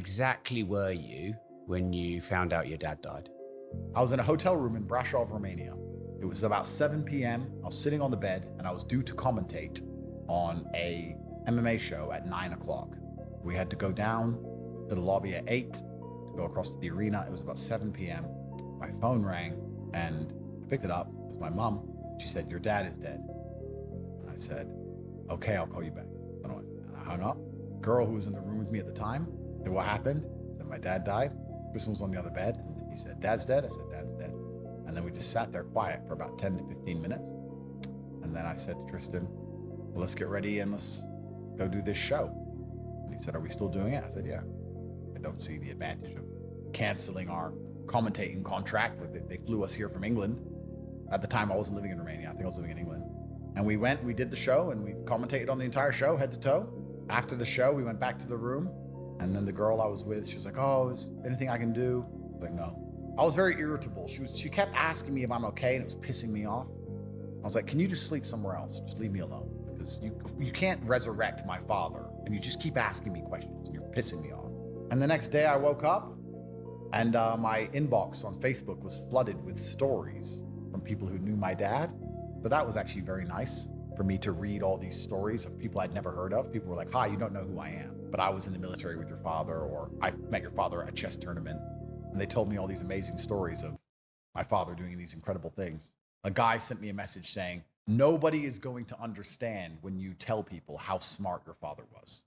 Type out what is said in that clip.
exactly were you when you found out your dad died? I was in a hotel room in Brasov, Romania. It was about 7 p.m. I was sitting on the bed and I was due to commentate on a MMA show at 9 o'clock. We had to go down to the lobby at 8 to go across to the arena. It was about 7 p.m. My phone rang and I picked it up. It was my mom. She said, "Your dad is dead." And I said, "Okay, I'll call you back." And I hung up. Girl who was in the room with me at the time said, "What happened?" I said, "My dad died." Kristen was on the other bed. And he said, "Dad's dead?" I said, "Dad's dead." And then we just sat there quiet for about 10 to 15 minutes. And then I said to Tristan, "Well, let's get ready and let's go do this show." And he said, "Are we still doing it?" I said, "Yeah." I don't see the advantage of canceling our commentating contract. Like they flew us here from England. At the time, I wasn't living in Romania. I think I was living in England. And we went, we did the show, and we commentated on the entire show, head to toe. After the show, we went back to the room. And then the girl I was with, she was like, "Oh, is anything I can do?" I was like, "No." I was very irritable. She kept asking me if I'm okay, and it was pissing me off. I was like, "Can you just sleep somewhere else? Just leave me alone. Because you can't resurrect my father, and you just keep asking me questions, and you're pissing me off." And the next day I woke up, and my inbox on Facebook was flooded with stories from people who knew my dad. So that was actually very nice for me to read all these stories of people I'd never heard of. People were like, "Hi, you don't know who I am, but I was in the military with your father," or "I met your father at a chess tournament." And they told me all these amazing stories of my father doing these incredible things. A guy sent me a message saying, "Nobody is going to understand when you tell people how smart your father was."